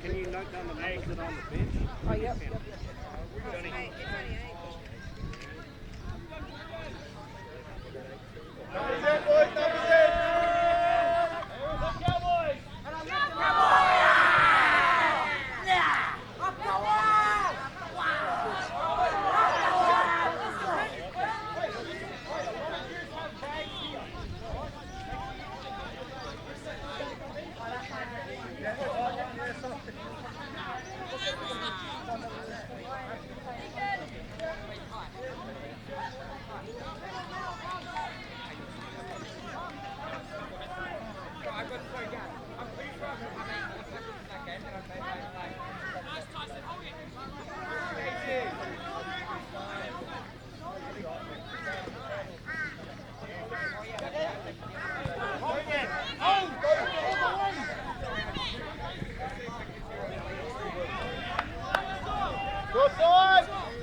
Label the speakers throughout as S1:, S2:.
S1: Can you note down the numbers that are on the bench?
S2: Oh, yep.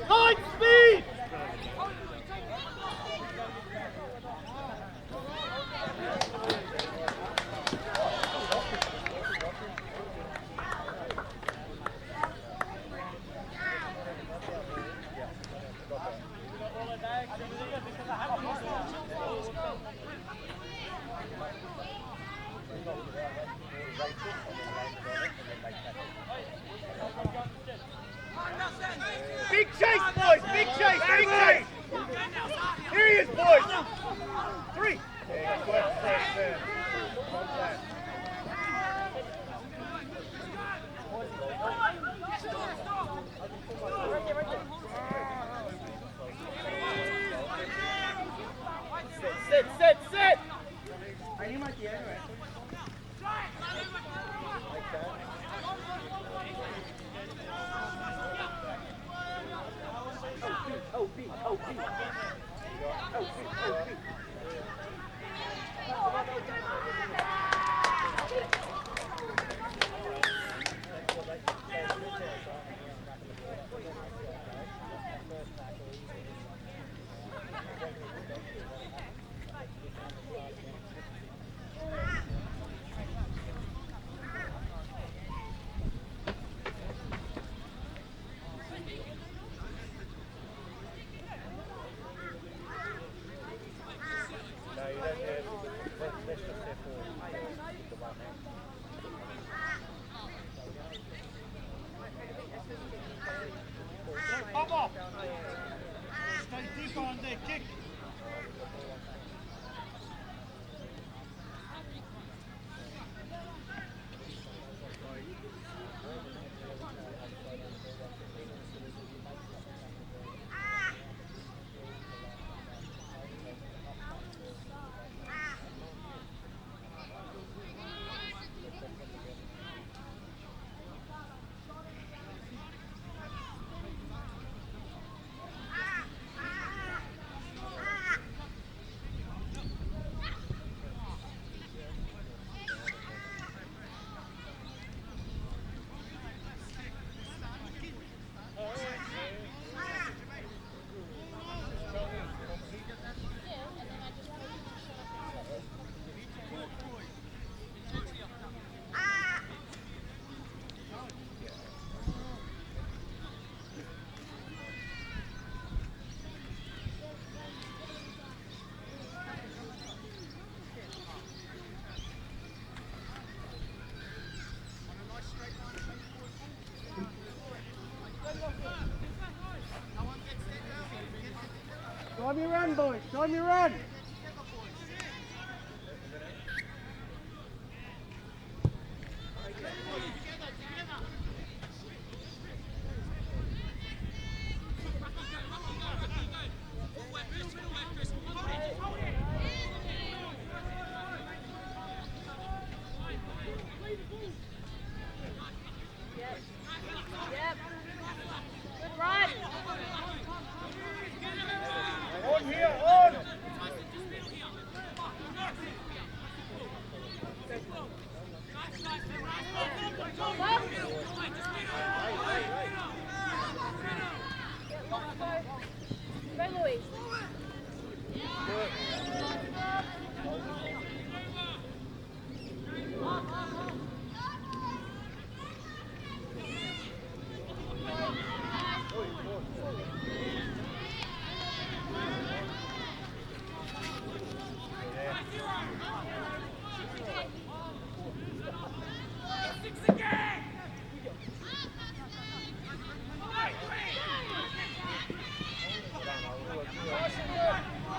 S3: Light speed! Big chase, boys! Big chase! Big chase! Here he is, boys! 3! Sit! run, boys. Time your run.
S2: Yep. Good run.
S3: On here, on.
S2: Go, Louise.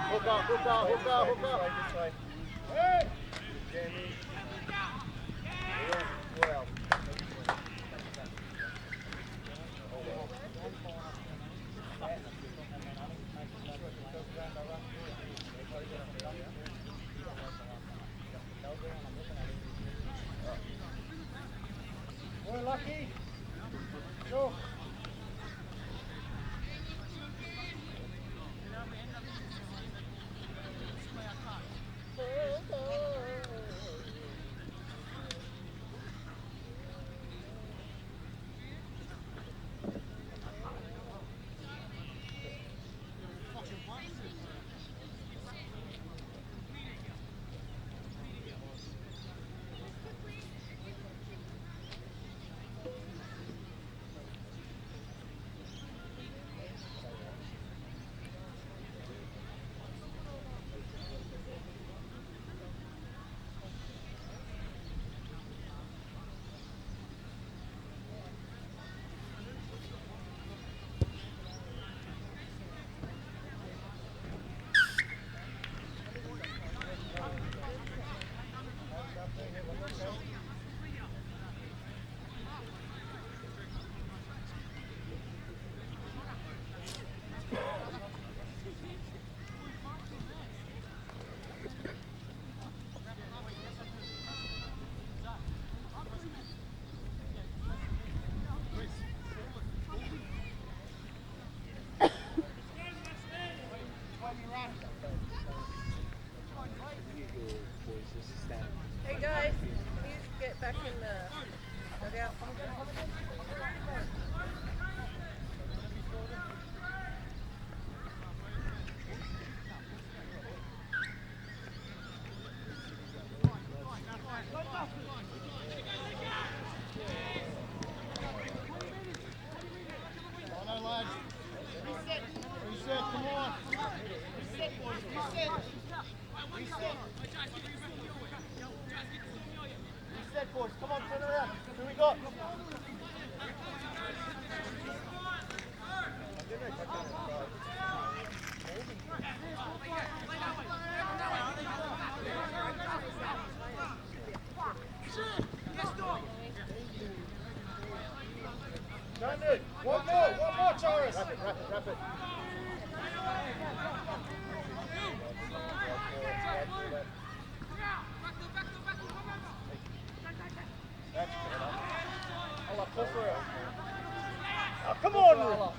S3: Hook up, hook up, hook up, hook up. This way. Hey! Jamie. Well. We're lucky. Go.
S2: Hey guys, please get back in the dugout.
S3: Come on, lads. Reset. Reset, come on. Reset, boys. Reset. Reset. Reset, boys. Come on, turn around. Who we got? Standard. One more, Taurus. Rapid, rapid, rapid. Allah, pull through it. Oh, come on, Allah.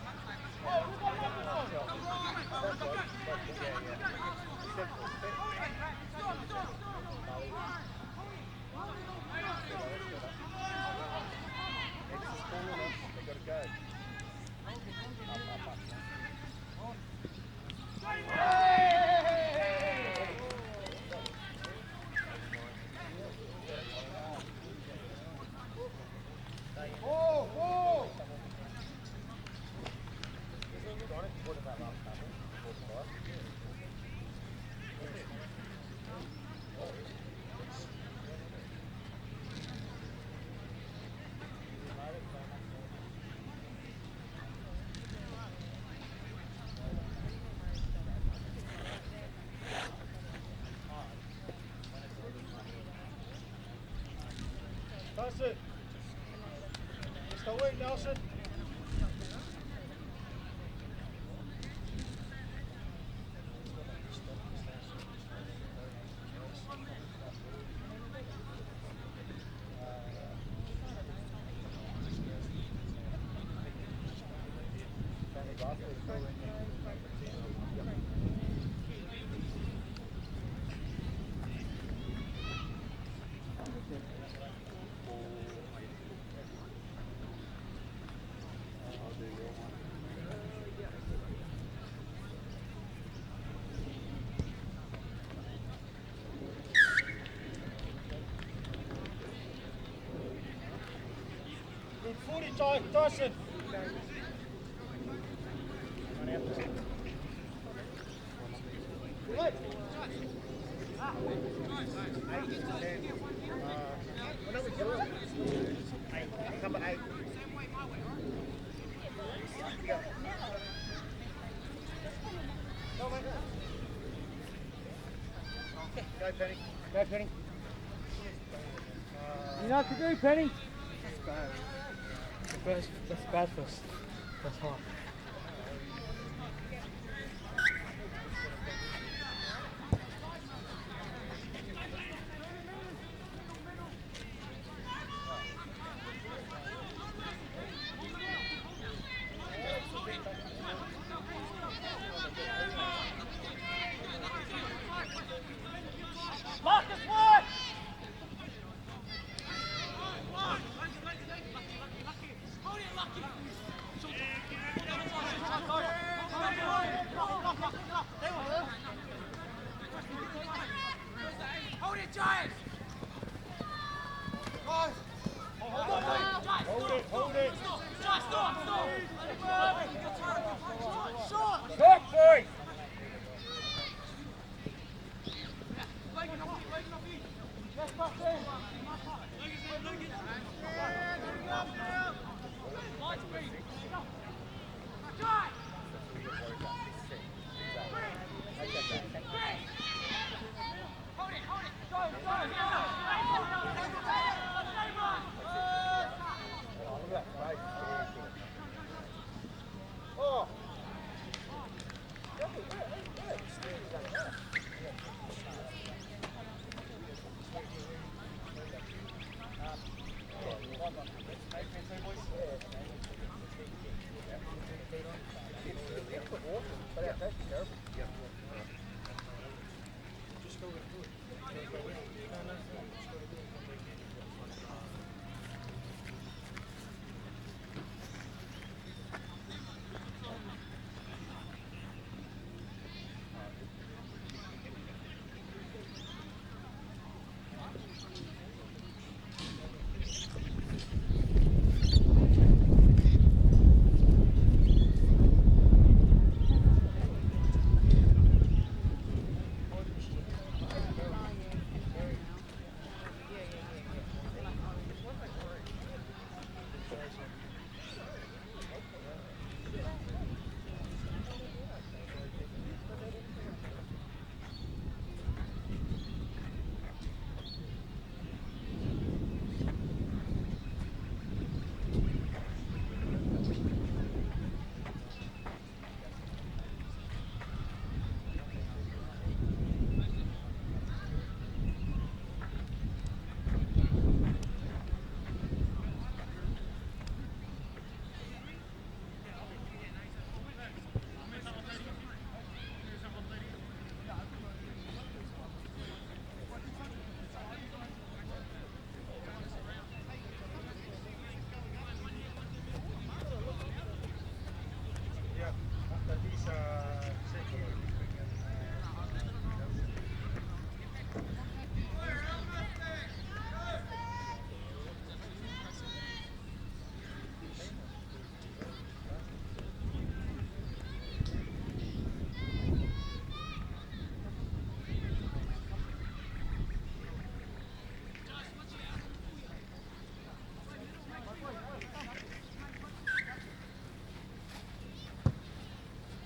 S3: Nelson. Está away, Nelson. Good 40, Tyson. Good. Number 8. Go, Penny. Go, Penny. You know what to do, Penny.
S4: That's bad first. That's hard.
S3: Marcus, one!
S5: Hold it, Giants!
S3: Hold it.
S5: Stop!
S3: Talk, boy! Oh!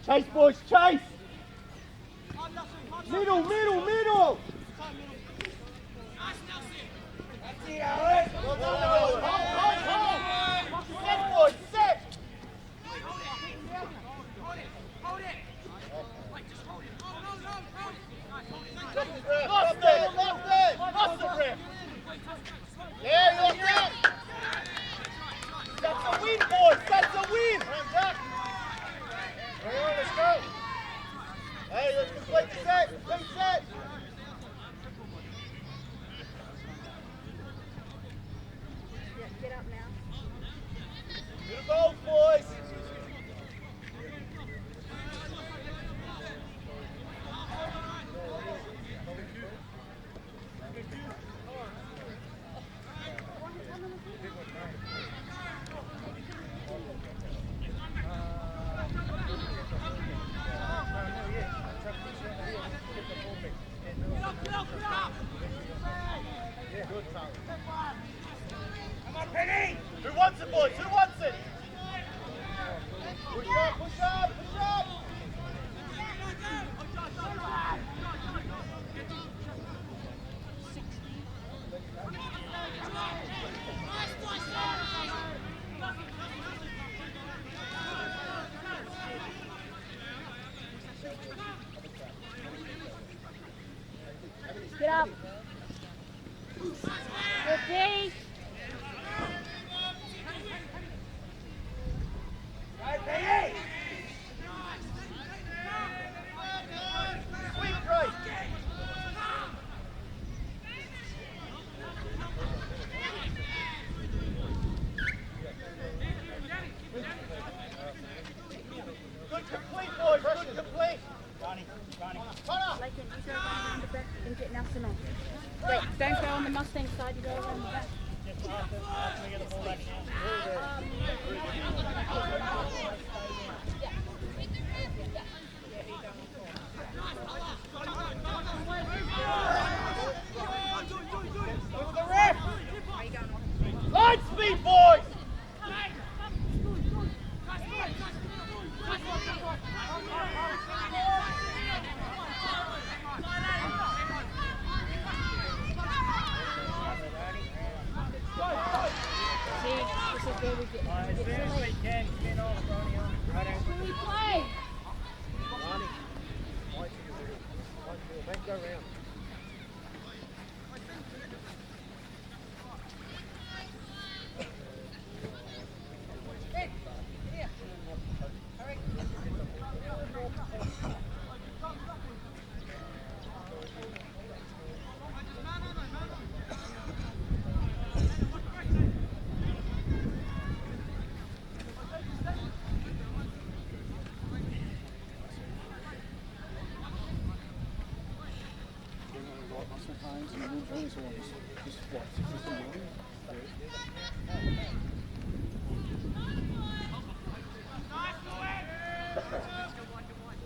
S3: Chase, boys, chase! Middle!
S5: Nice, Nelson!
S3: That's it, Alex! Set, boys, set! Lost the ref! Yeah, you're set! That's a win, boys! That's a win! Hands up! Hang on, let's go! Hey, let's complete the set! Complete set!
S2: Get up now.
S3: To the goal, boys! Who wants it, boys? Who wants it? Push up, push up, push up!
S2: Get up. Good day.
S3: Sweet right! Good complete, boys. Good complete. Ronnie.
S2: Like it, you go around the back and get Nelson on. Wait, don't go on the Mustang side, you go around the back.
S3: With the ref! Line speed, boys!
S2: See, this is where we get silly. We play.
S1: Go around.
S6: Sometimes and move really so just what?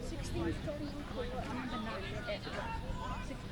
S2: 16 starting week, I'm on the ninth at 16.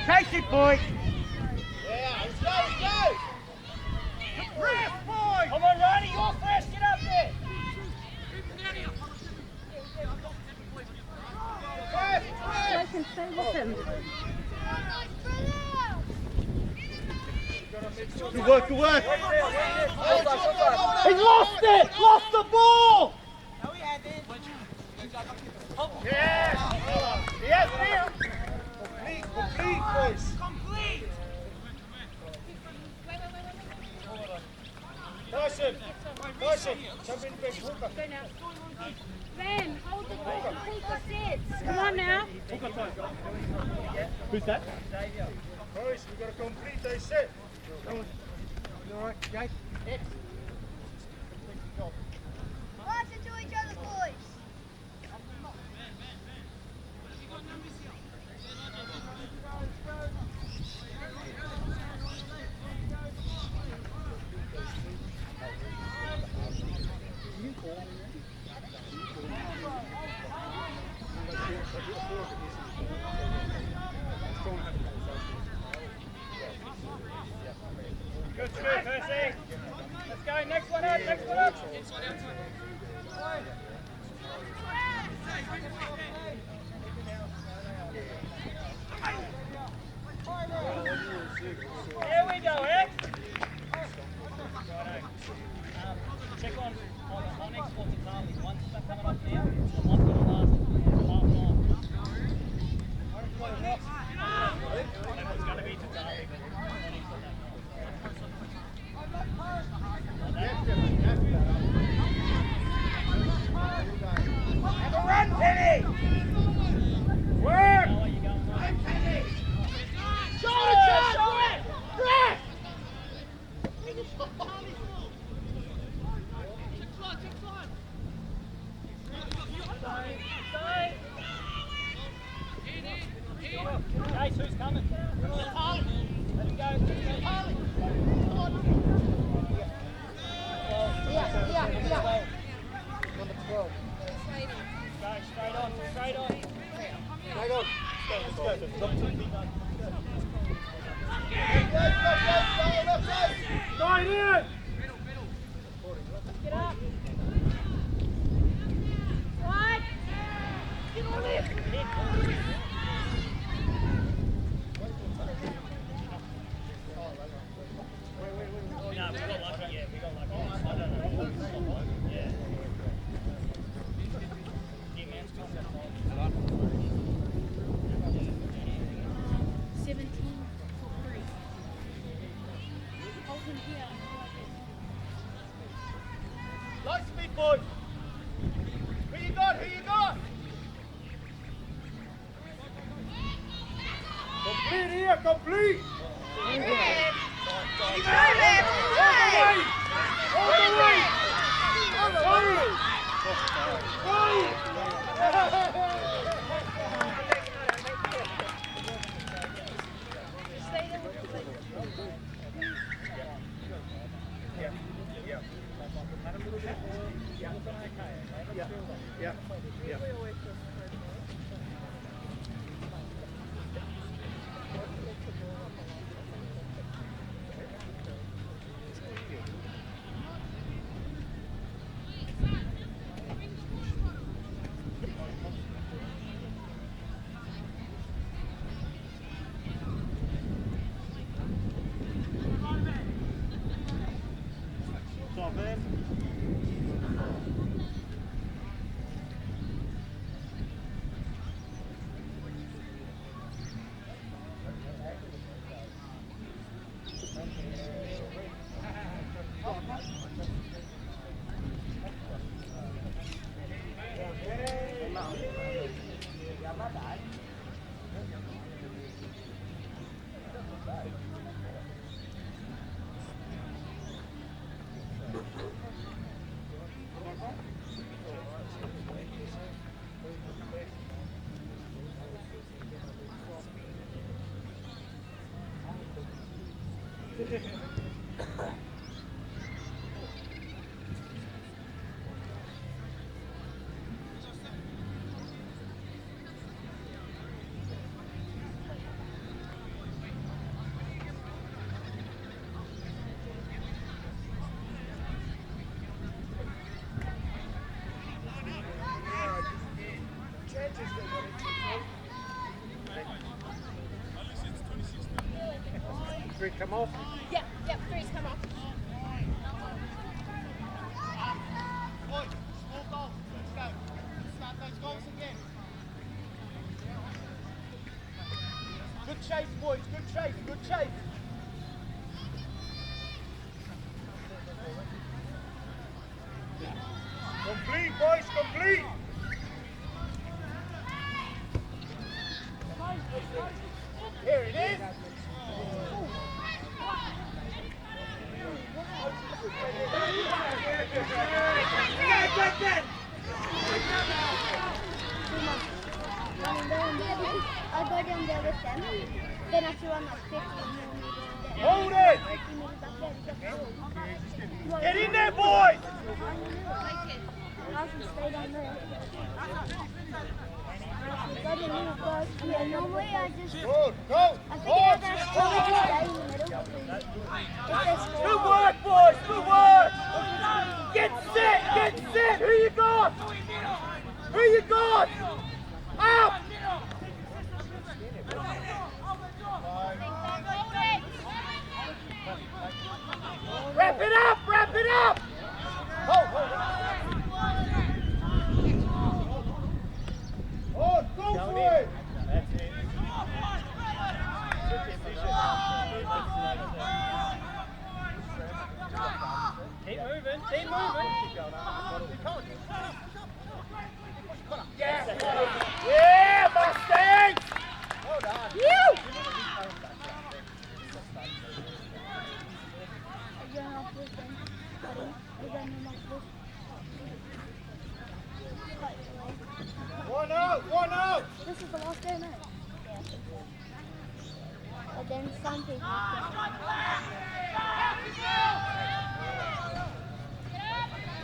S1: Take it, boy!
S3: Yeah, let's go, let's go! Ref, boys!
S1: Come on, Ronnie, you're first, get up there!
S3: Ref,
S2: I
S3: ref!
S2: can stay with him.
S3: Good work, good work! He lost it! Lost the ball! Yeah! Yes, Liam! Complete, boys!
S5: Complete!
S3: Person! Jump in the bench, Hooker.
S2: Go now. Ben, hold the ball. Complete the sets. Come on now.
S3: Who's that? Boys, we've got to complete those sets.
S1: You alright, Jake?
S7: Pass it to each other, boys.
S3: Right in!
S2: Get up. What? Get on it.
S3: Light speed, boys! Who you got? Who you got? Complete here, complete! All the way! All the way!
S1: What's up, man? Three come off.
S2: Yep, three's come off.
S3: Boys, small goals. Let's go. Start those goals again. Good chase, boys. Good chase. Good chase. Complete, boys. Complete. Here it is.
S7: I'll go down there with them. Then I have to run like 50 millimeters.
S3: Hold it. Get in there, boys.
S7: I can stay down there. Yeah, normally I just...
S3: Good, go.
S7: I figured that's probably just stay in the middle.
S3: Good work, boys. Good work. Get set. Get set. Who you got? Who you got? Out. Wrap it up. Wrap it up. Oh, go for it. That's it. Keep moving, keep moving. Yeah, Mustang! Well done. One out.
S7: This is the last game, isn't it? But then some people...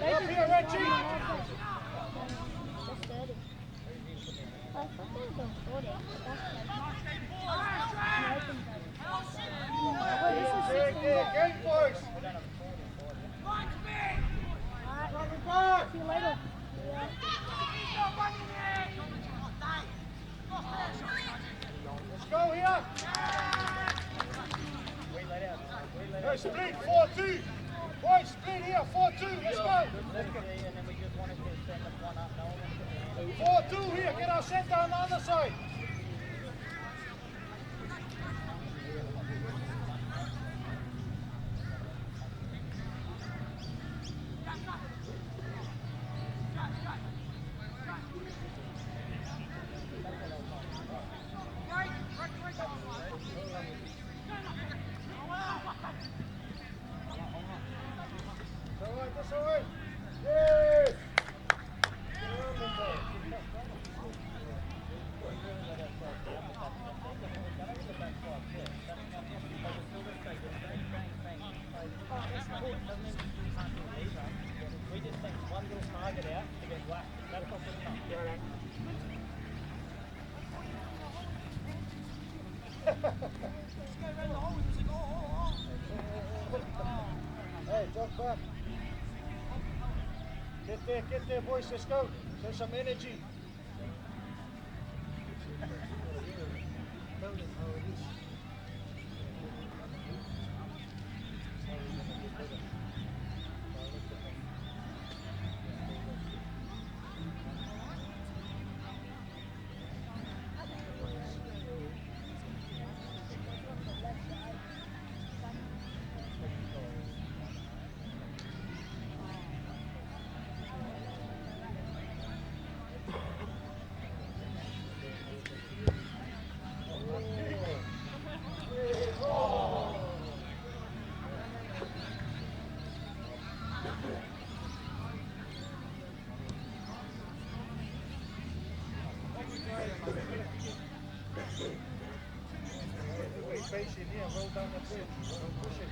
S3: Up here, Reggie.
S7: Just 30. I thought they were going 40, but that's
S3: Game boys!
S7: See you later.
S3: Let's go here! Hey, split 4-2! Boys, split here, 4-2, let's go! 4-2 here, get our centre on the other side! That's all right. Yes!
S4: We just think one little target out to get whacked. That's not good enough.
S3: Hey, jump back. Get there, boys, let's go. Show some energy. Patient here, roll down the bridge. Don't push it.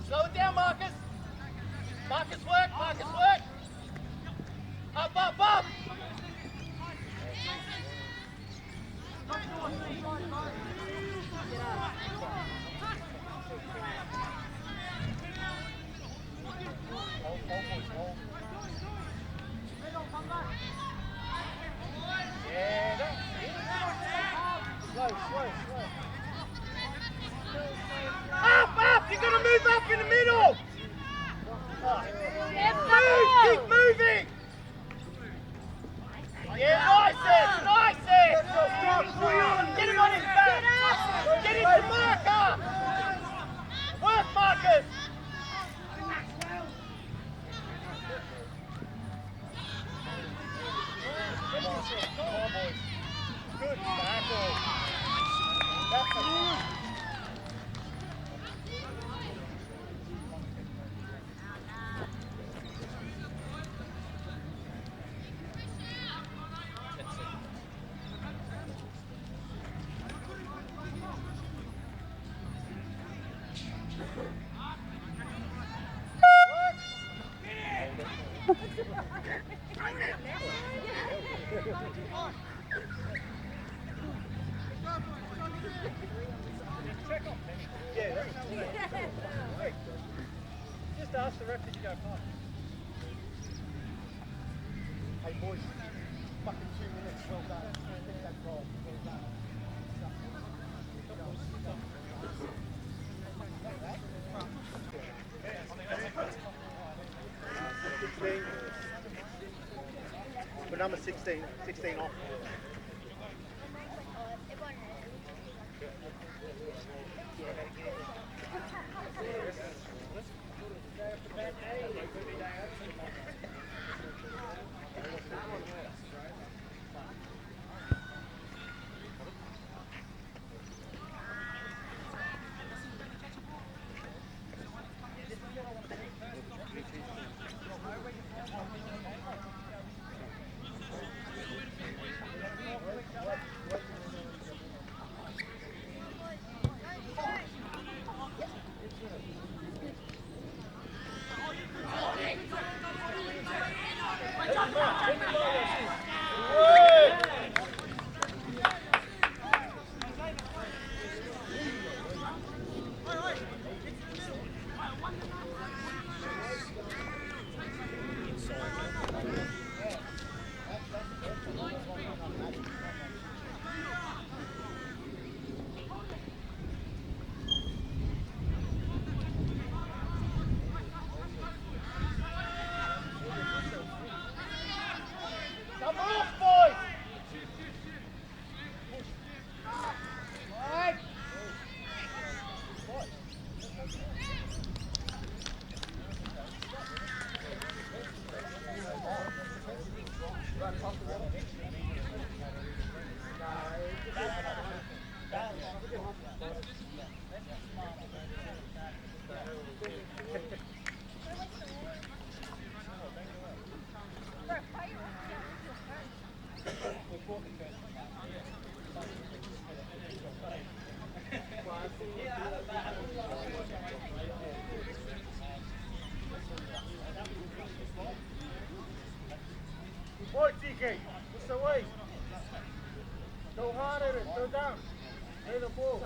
S3: Slow it down, Marcus. Marcus, work. Marcus, work. Up, up, up. Up! You're gonna move up in the middle! Move! Keep moving! Yeah, nice it! Get him on his back! Get into marker! Work, Marcus! Come on, boys. Good tackle. That's a just ask the ref, did you go past? Hey boys, fucking 2 minutes, well done. That goal, well done. For number 16 off. Boy, TK, push away. Go hard at it, go down. Play the ball.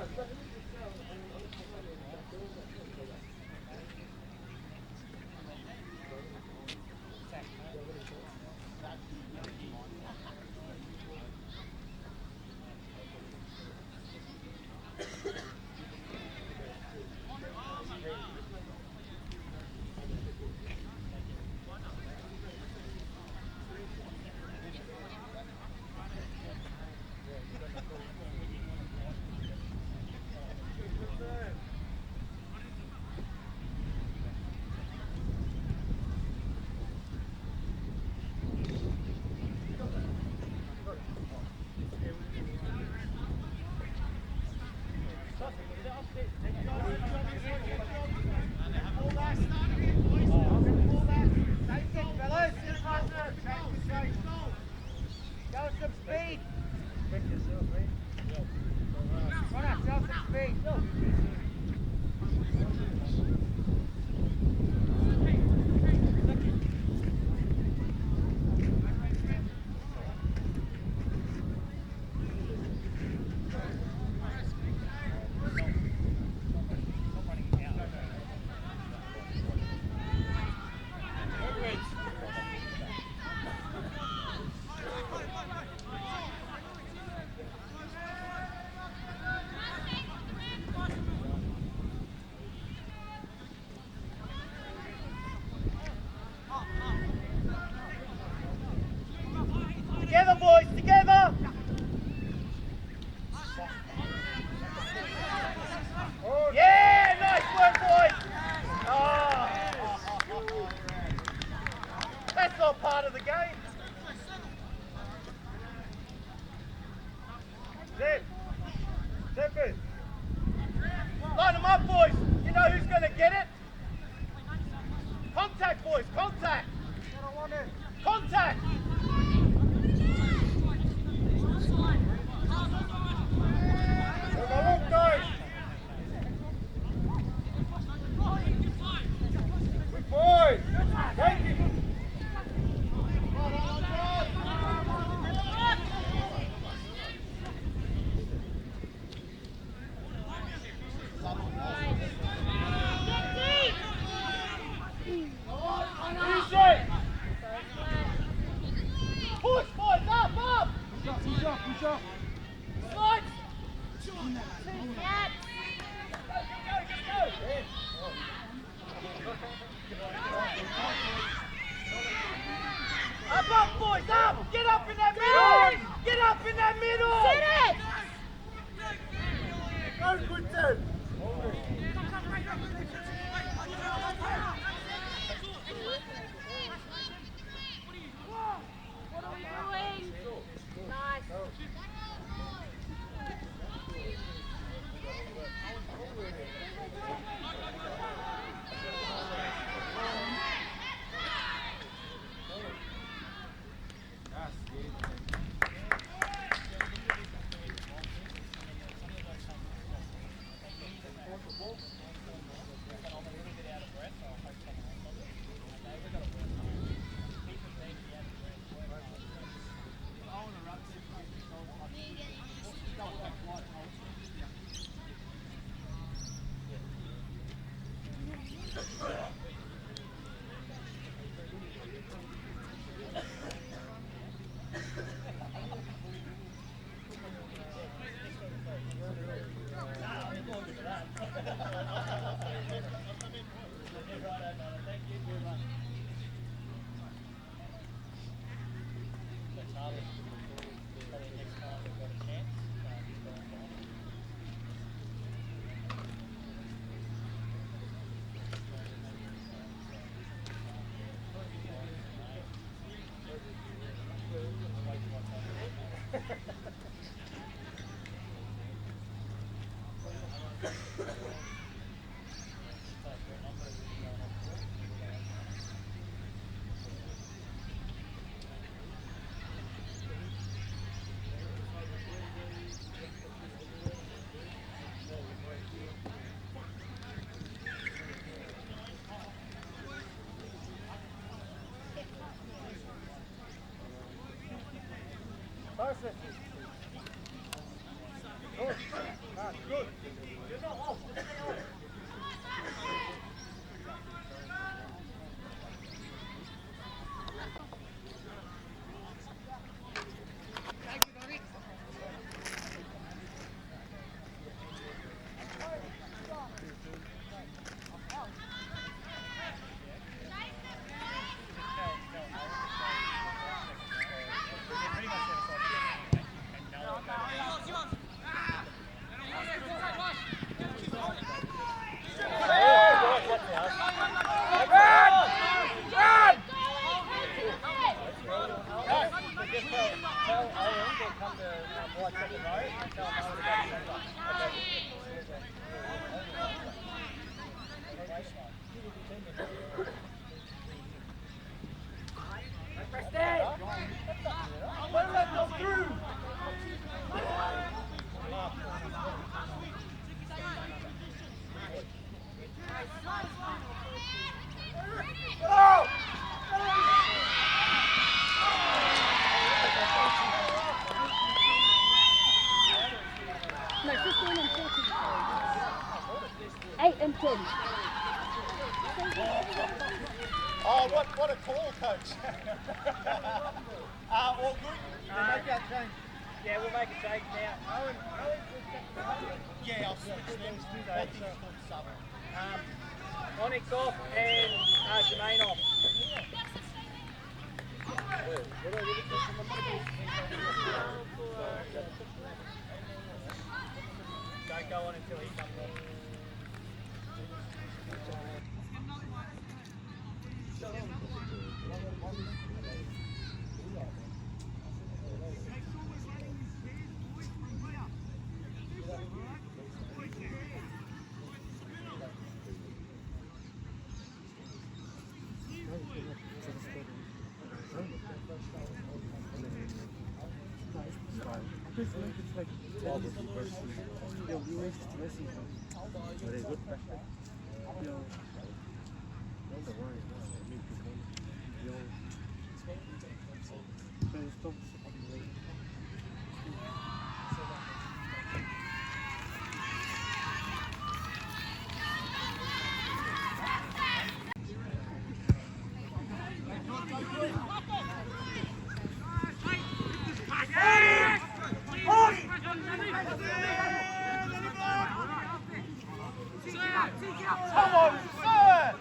S3: Together, boys, together! Yeah, nice work, boys! Oh. That's not part of the game. Zip. Line them up, boys. You know who's going to get it? Contact, boys, contact! Contact! Look, guys! Good boy! Thank you! Push, boys, up! Push up! Slide! Up, boys, up! Get up in that middle! Get up in that middle!
S2: Sit it!
S3: Go, Quinton!
S2: What are we doing? Nice.
S3: Perfect. Good. That's good. You're not off. Just stay off.
S2: No, 15 and 14. 8 and 10.
S3: Oh, what a call, coach. All good? We'll make that change.
S4: Yeah, we'll make a change now.
S3: Yeah, I'll switch them. Both things called sub.
S4: Onyx off and Jermaine off. Don't go on until he comes off.
S3: Come on, sir!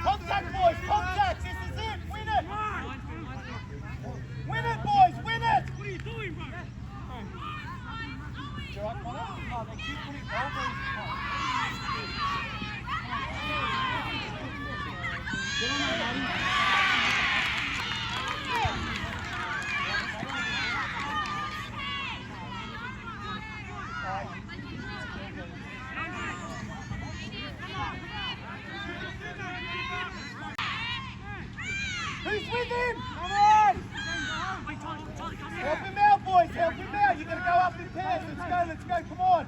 S3: Contact, boys, contact! This is it! Win it! Win it, boys, win it!
S1: What are you doing, bro?
S4: Oh, they keep putting elbows.
S3: Who's with him? Come on! Help him out, boys, help him out. You're going to go up in pairs. Let's go, come on.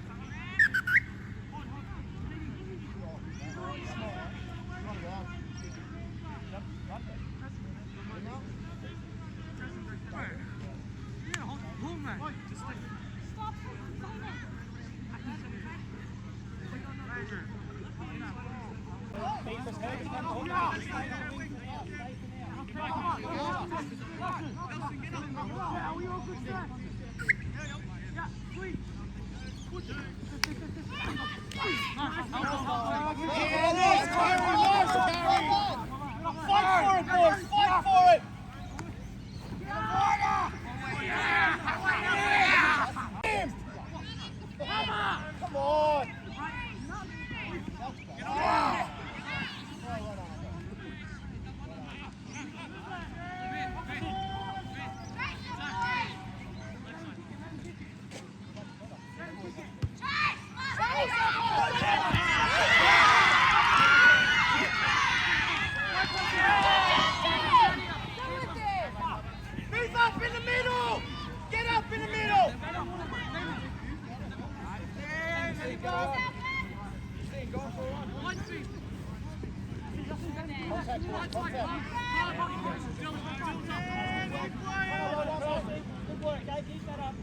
S3: Fight for it, boys! Fight for it! Come on! Move up in the middle! Get up in the middle!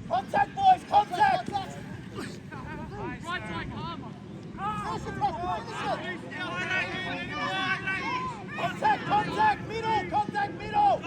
S3: Contact, boys, contact! Contact, middle, contact, middle!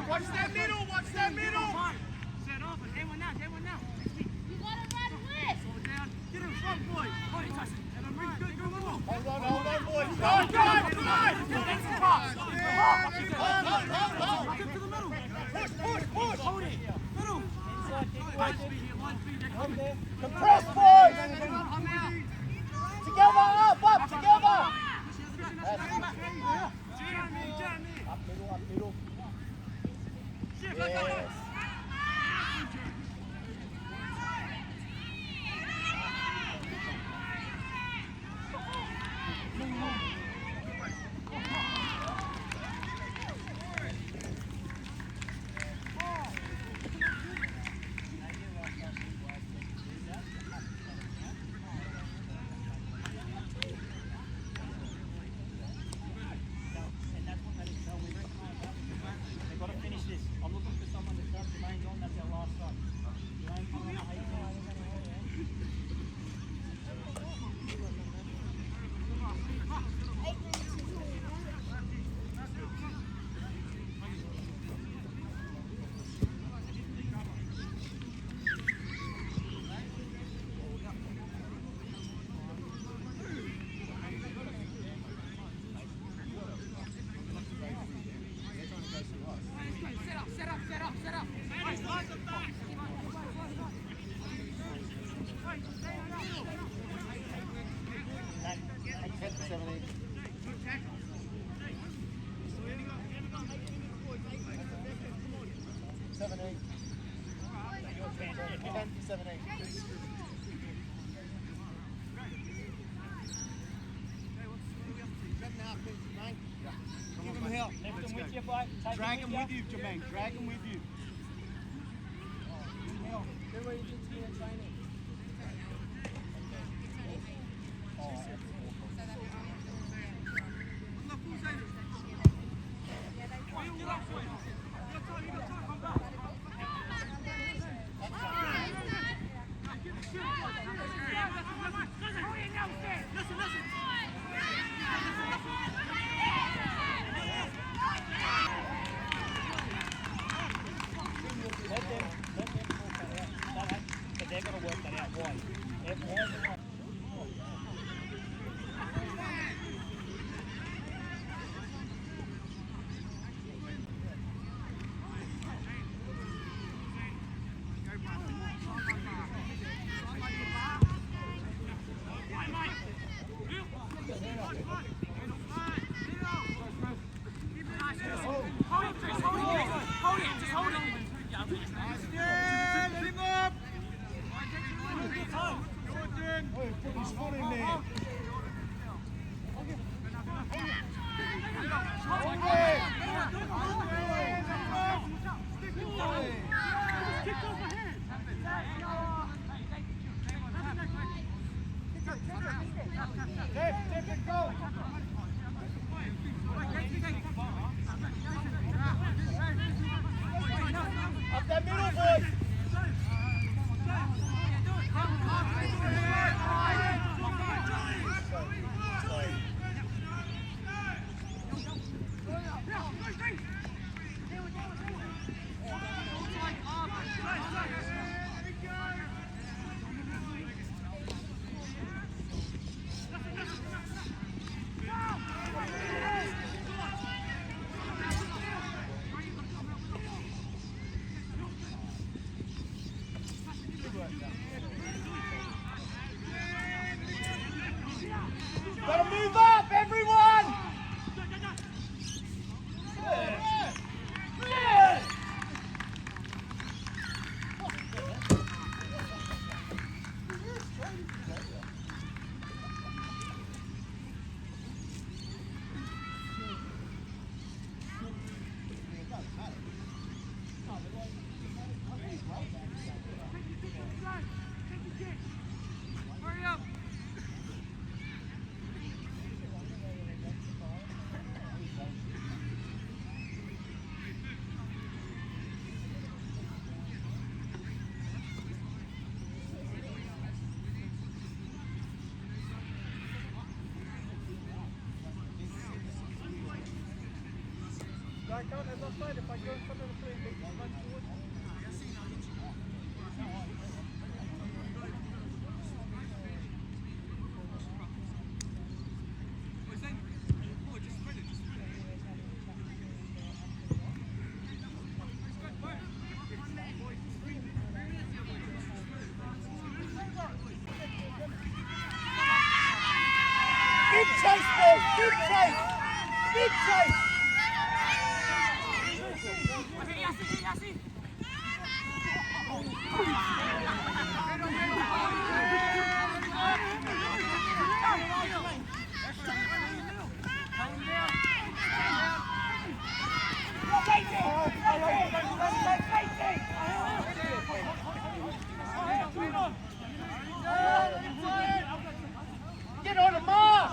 S3: Watch that middle! Watch that middle! Compress, boys! Together, up, together! Up middle. Yes.
S4: They've got to finish this. I'm looking for someone to grab the mains on. That's our last shot. You ain't coming on the 18. Lift them with you, Blake. Take
S1: Drag
S4: them
S1: him
S4: with
S1: with you, Jermaine. Drag him with you.
S4: Do what you did to me in training. Let them talk that out. But they're going to work that out. Why?
S1: Put his foot in there.
S3: Up that middle, boys! Gotta move up, everyone!
S1: I can't, as I said, if I go in front of the plane, they run towards me.
S3: chase! Big chase! Big chase! Get on the mark!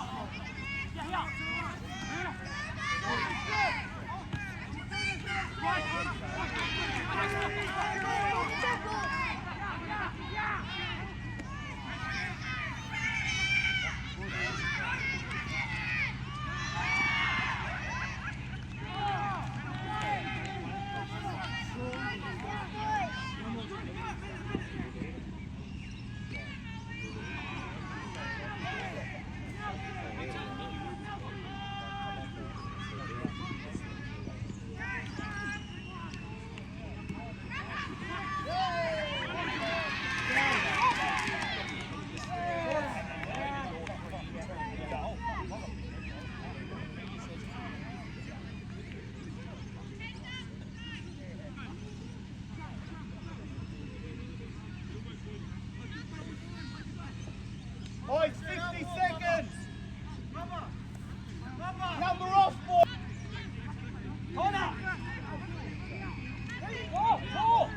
S3: Boys, 50 seconds! Number off, boys! Connor! Go, go!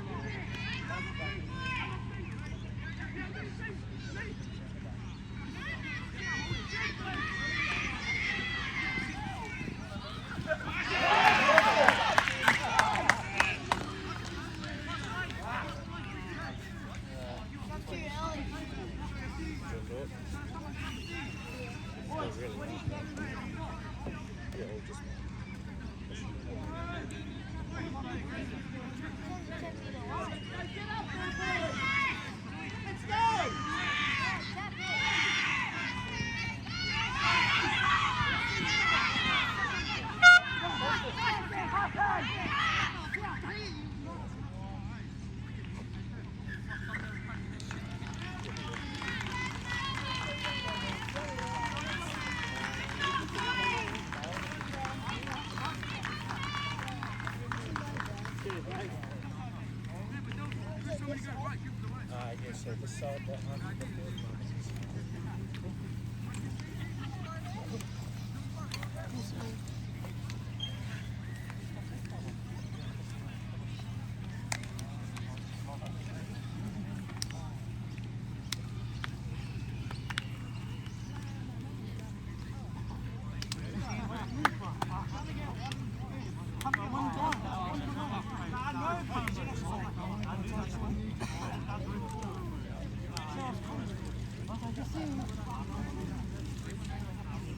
S4: Yeah, so this side, that 100.